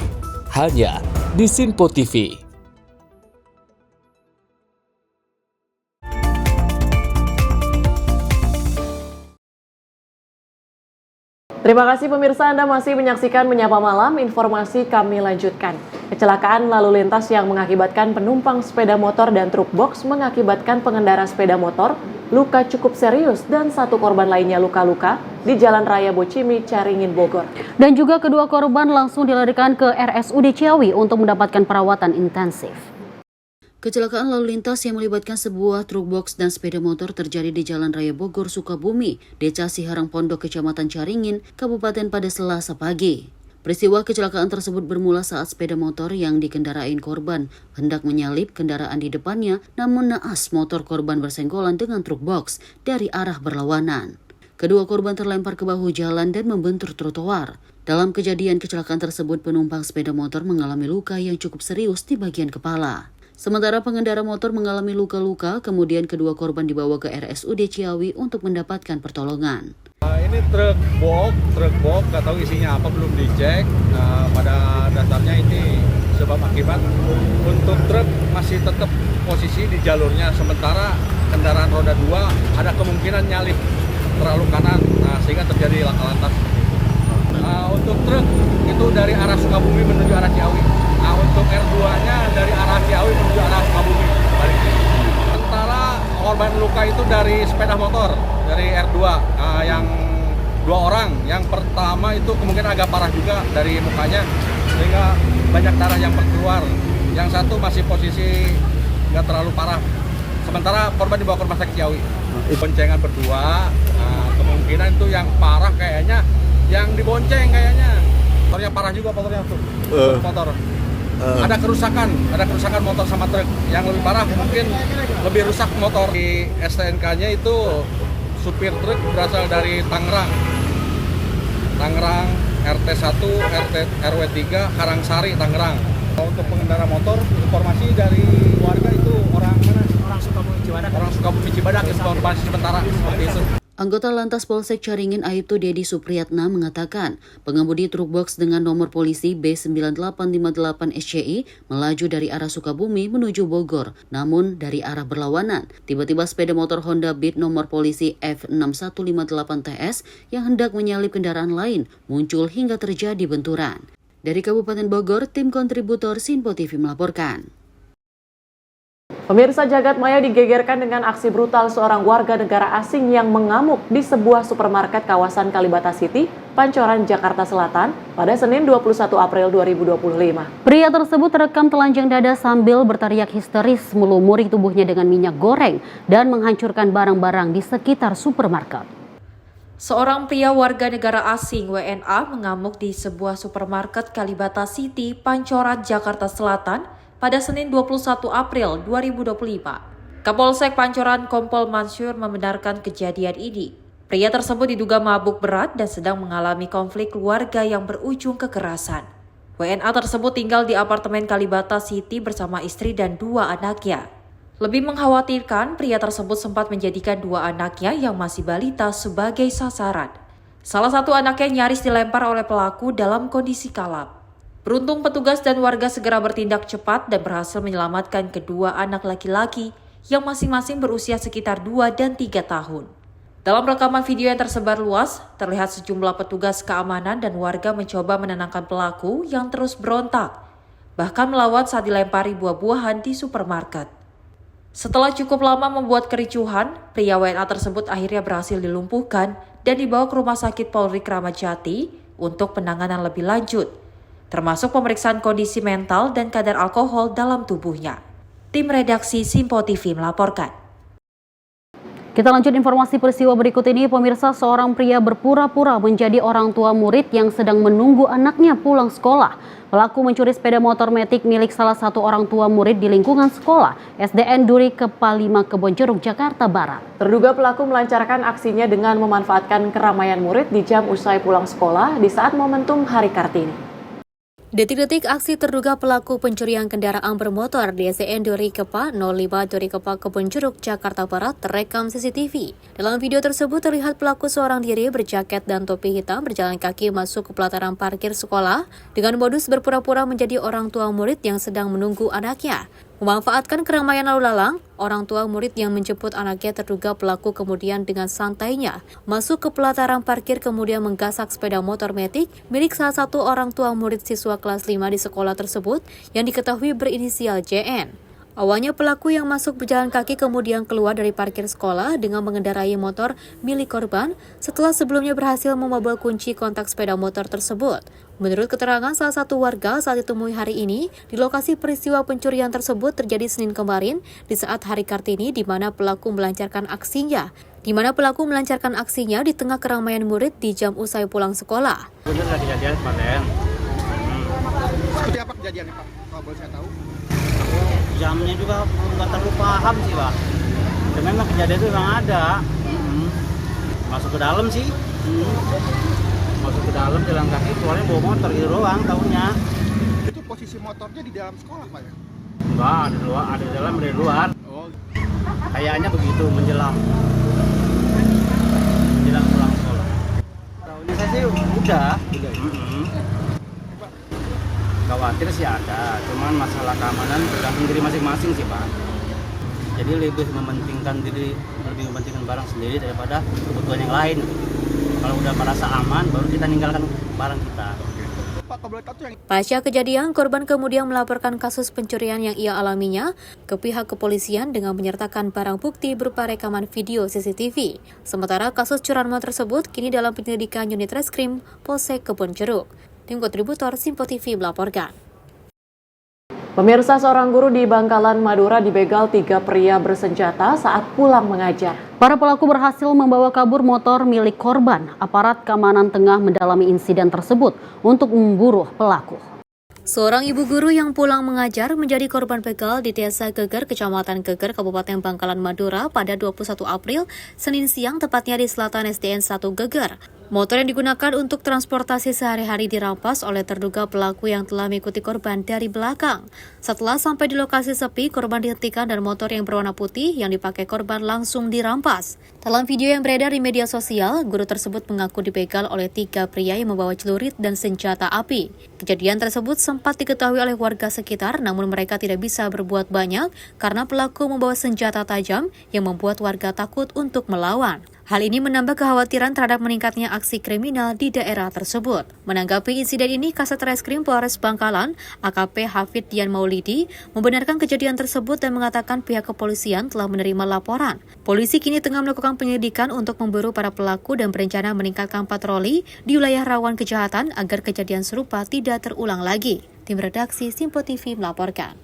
hanya di Sinpo TV. Terima kasih pemirsa, Anda masih menyaksikan Menyapa Malam. Informasi kami lanjutkan. Kecelakaan lalu lintas yang mengakibatkan penumpang sepeda motor dan truk box mengakibatkan pengendara sepeda motor luka cukup serius dan satu korban lainnya luka-luka di Jalan Raya Bocimi, Caringin, Bogor. Dan juga kedua korban langsung dilarikan ke RSUD Ciawi untuk mendapatkan perawatan intensif. Kecelakaan lalu lintas yang melibatkan sebuah truk box dan sepeda motor terjadi di Jalan Raya Bogor, Sukabumi, Desa Siharang Pondok, Kecamatan Caringin, Kabupaten pada Selasa pagi. Peristiwa kecelakaan tersebut bermula saat sepeda motor yang dikendarain korban hendak menyalip kendaraan di depannya, namun naas motor korban bersenggolan dengan truk box dari arah berlawanan. Kedua korban terlempar ke bahu jalan dan membentur trotoar. Dalam kejadian kecelakaan tersebut, penumpang sepeda motor mengalami luka yang cukup serius di bagian kepala. Sementara pengendara motor mengalami luka-luka, kemudian kedua korban dibawa ke RSUD Ciawi untuk mendapatkan pertolongan. Ini truk box, nggak tahu isinya apa, belum dicek. Pada dasarnya ini sebab akibat. Untuk truk masih tetap posisi di jalurnya, sementara kendaraan roda 2 ada kemungkinan nyalip terlalu kanan, sehingga terjadi laka lantas. Untuk truk itu dari arah Sukabumi menuju arah Ciawi. Untuk R2-nya dari arah Ciawi menuju arah Sukabumi. Sementara korban luka itu dari sepeda motor, dari R2 yang 2 orang. Yang pertama itu kemungkinan agak parah juga dari mukanya, sehingga banyak darah yang keluar. Yang satu masih posisi nggak terlalu parah. Sementara korban dibawa ke rumah sakit Ciawi. Boncengan berdua, kemungkinan itu yang parah kayaknya yang dibonceng kayaknya. Motornya parah juga, motornya tuh. Motor. Ada kerusakan motor sama truk. Yang lebih parah mungkin lebih rusak motor. Di STNK-nya itu supir truk berasal dari Tangerang, RT1, RW3, Karangsari, Tangerang. Untuk pengendara motor, informasi dari warga itu orang mana? Orang Sukabumi Cibadak, informasi sementara seperti itu. Anggota Lantas Polsek Caringin Aibtu Dedi Supriyatna mengatakan, pengemudi truk box dengan nomor polisi B9858 SCI melaju dari arah Sukabumi menuju Bogor, namun dari arah berlawanan. Tiba-tiba sepeda motor Honda Beat nomor polisi F6158 TS yang hendak menyalip kendaraan lain muncul hingga terjadi benturan. Dari Kabupaten Bogor, tim kontributor Sinpo TV melaporkan. Pemirsa, jagat maya digegerkan dengan aksi brutal seorang warga negara asing yang mengamuk di sebuah supermarket kawasan Kalibata City, Pancoran, Jakarta Selatan pada Senin 21 April 2025. Pria tersebut terekam telanjang dada sambil berteriak histeris melumuri tubuhnya dengan minyak goreng dan menghancurkan barang-barang di sekitar supermarket. Seorang pria warga negara asing WNA mengamuk di sebuah supermarket Kalibata City, Pancoran, Jakarta Selatan pada Senin 21 April 2025. Kapolsek Pancoran Kompol Mansur membenarkan kejadian ini. Pria tersebut diduga mabuk berat dan sedang mengalami konflik keluarga yang berujung kekerasan. WNA tersebut tinggal di apartemen Kalibata City bersama istri dan 2 anaknya. Lebih mengkhawatirkan, pria tersebut sempat menjadikan 2 anaknya yang masih balita sebagai sasaran. Salah satu anaknya nyaris dilempar oleh pelaku dalam kondisi kalap. Beruntung petugas dan warga segera bertindak cepat dan berhasil menyelamatkan kedua anak laki-laki yang masing-masing berusia sekitar 2 dan 3 tahun. Dalam rekaman video yang tersebar luas, terlihat sejumlah petugas keamanan dan warga mencoba menenangkan pelaku yang terus berontak, bahkan melawan saat dilempari buah-buahan di supermarket. Setelah cukup lama membuat kericuhan, pria WNA tersebut akhirnya berhasil dilumpuhkan dan dibawa ke Rumah Sakit Polri Kramat Jati untuk penanganan lebih lanjut, termasuk pemeriksaan kondisi mental dan kadar alkohol dalam tubuhnya. Tim redaksi Simpo TV melaporkan. Kita lanjut informasi peristiwa berikut ini. Pemirsa, seorang pria berpura-pura menjadi orang tua murid yang sedang menunggu anaknya pulang sekolah. Pelaku mencuri sepeda motor metik milik salah satu orang tua murid di lingkungan sekolah SDN Duri Kepa 5 Kebonjeruk, Jakarta Barat. Terduga pelaku melancarkan aksinya dengan memanfaatkan keramaian murid di jam usai pulang sekolah di saat momentum Hari Kartini. Detik-detik aksi terduga pelaku pencurian kendaraan bermotor di SDN Duri Kepa 05 Duri Kepa Kebonjeruk, Jakarta Barat terekam CCTV. Dalam video tersebut terlihat pelaku seorang diri berjaket dan topi hitam berjalan kaki masuk ke pelataran parkir sekolah dengan modus berpura-pura menjadi orang tua murid yang sedang menunggu anaknya. Memanfaatkan keramaian lalu lalang, orang tua murid yang menjemput anaknya terduga pelaku kemudian dengan santainya masuk ke pelataran parkir kemudian menggasak sepeda motor metik milik salah satu orang tua murid siswa kelas 5 di sekolah tersebut yang diketahui berinisial JN. Awalnya pelaku yang masuk berjalan kaki kemudian keluar dari parkir sekolah dengan mengendarai motor milik korban setelah sebelumnya berhasil membobol kunci kontak sepeda motor tersebut. Menurut keterangan salah satu warga saat ditemui hari ini, di lokasi peristiwa pencurian tersebut terjadi Senin kemarin di saat Hari Kartini di mana pelaku melancarkan aksinya. Di tengah keramaian murid di jam usai pulang sekolah. Benar kejadian Pak Den. Seperti apa kejadiannya Pak? Kalau boleh saya tahu. Jamnya juga nggak terlalu paham sih Pak. Dan memang kejadian itu memang ada. Masuk ke dalam sih. Masuk ke dalam jalan kaki, keluarnya bawa motor gitu doang tahunya. Itu posisi motornya di dalam sekolah Pak ya? Enggak, ada di luar, ada di dalam, ada di luar. Oh. Kayaknya begitu menjelang pulang sekolah. Tahunnya saya sih udah. Khawatir sih ada, cuman masalah keamanan tergantung diri masing-masing sih Pak. Jadi lebih mementingkan barang sendiri daripada kebutuhan yang lain. Kalau udah merasa aman, baru kita ninggalkan barang kita. Pasca kejadian, korban kemudian melaporkan kasus pencurian yang ia alaminya ke pihak kepolisian dengan menyertakan barang bukti berupa rekaman video CCTV. Sementara kasus curanmor tersebut kini dalam penyelidikan unit reskrim Polsek Kebonjeruk. Tim kontributor Simpo TV melaporkan. Pemirsa, seorang guru di Bangkalan, Madura dibegal 3 pria bersenjata saat pulang mengajar. Para pelaku berhasil membawa kabur motor milik korban. Aparat keamanan tengah mendalami insiden tersebut untuk memburu pelaku. Seorang ibu guru yang pulang mengajar menjadi korban begal di Desa Geger, Kecamatan Geger, Kabupaten Bangkalan, Madura pada 21 April, Senin siang tepatnya di selatan SDN 1 Geger. Motor yang digunakan untuk transportasi sehari-hari dirampas oleh terduga pelaku yang telah mengikuti korban dari belakang. Setelah sampai di lokasi sepi, korban dihentikan dan motor yang berwarna putih yang dipakai korban langsung dirampas. Dalam video yang beredar di media sosial, guru tersebut mengaku dibegal oleh 3 pria yang membawa celurit dan senjata api. Kejadian tersebut sempat diketahui oleh warga sekitar, namun mereka tidak bisa berbuat banyak karena pelaku membawa senjata tajam yang membuat warga takut untuk melawan. Hal ini menambah kekhawatiran terhadap meningkatnya aksi kriminal di daerah tersebut. Menanggapi insiden ini, Kasat Reskrim Polres Bangkalan, AKP Hafid Dian Maulidi, membenarkan kejadian tersebut dan mengatakan pihak kepolisian telah menerima laporan. Polisi kini tengah melakukan penyelidikan untuk memburu para pelaku dan berencana meningkatkan patroli di wilayah rawan kejahatan agar kejadian serupa tidak terulang lagi. Tim redaksi Simpo TV melaporkan.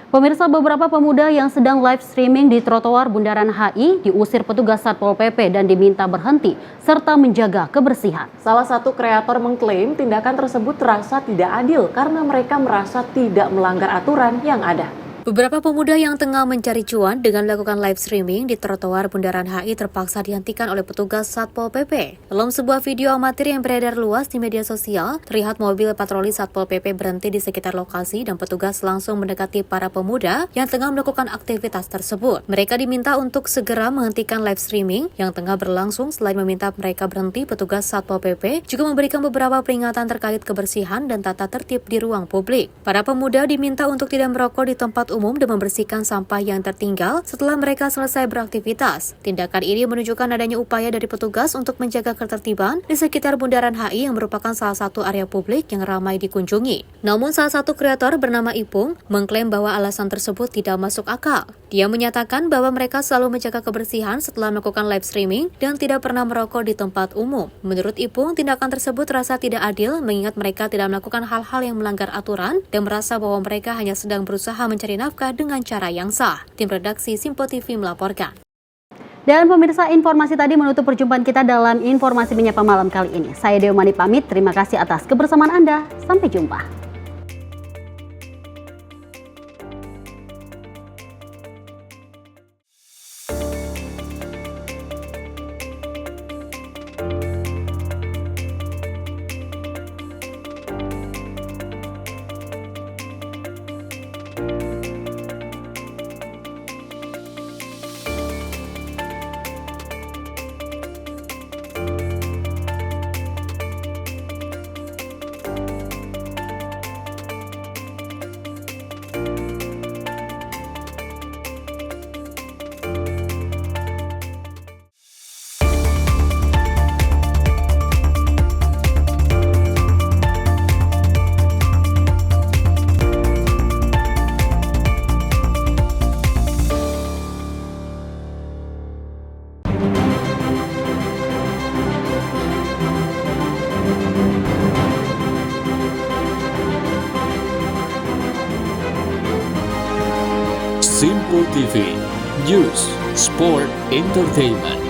Pemirsa, beberapa pemuda yang sedang live streaming di trotoar Bundaran HI diusir petugas Satpol PP dan diminta berhenti serta menjaga kebersihan. Salah satu kreator mengklaim tindakan tersebut terasa tidak adil karena mereka merasa tidak melanggar aturan yang ada. Beberapa pemuda yang tengah mencari cuan dengan melakukan live streaming di trotoar Bundaran HI terpaksa dihentikan oleh petugas Satpol PP. Dalam sebuah video amatir yang beredar luas di media sosial, terlihat mobil patroli Satpol PP berhenti di sekitar lokasi dan petugas langsung mendekati para pemuda yang tengah melakukan aktivitas tersebut. Mereka diminta untuk segera menghentikan live streaming yang tengah berlangsung. Selain meminta mereka berhenti, petugas Satpol PP juga memberikan beberapa peringatan terkait kebersihan dan tata tertib di ruang publik. Para pemuda diminta untuk tidak merokok di tempat umum dan membersihkan sampah yang tertinggal setelah mereka selesai beraktivitas. Tindakan ini menunjukkan adanya upaya dari petugas untuk menjaga ketertiban di sekitar Bundaran HI yang merupakan salah satu area publik yang ramai dikunjungi. Namun salah satu kreator bernama Ipung mengklaim bahwa alasan tersebut tidak masuk akal. Dia menyatakan bahwa mereka selalu menjaga kebersihan setelah melakukan live streaming dan tidak pernah merokok di tempat umum. Menurut Ipung, tindakan tersebut terasa tidak adil mengingat mereka tidak melakukan hal-hal yang melanggar aturan dan merasa bahwa mereka hanya sedang berusaha mencari nafkah dengan cara yang sah. Tim redaksi Simpo TV melaporkan. Dan pemirsa, informasi tadi menutup perjumpaan kita dalam informasi menyapa malam kali ini. Saya Dewi Mani pamit, terima kasih atas kebersamaan Anda. Sampai jumpa. Simpo TV, News, Sport, Entertainment.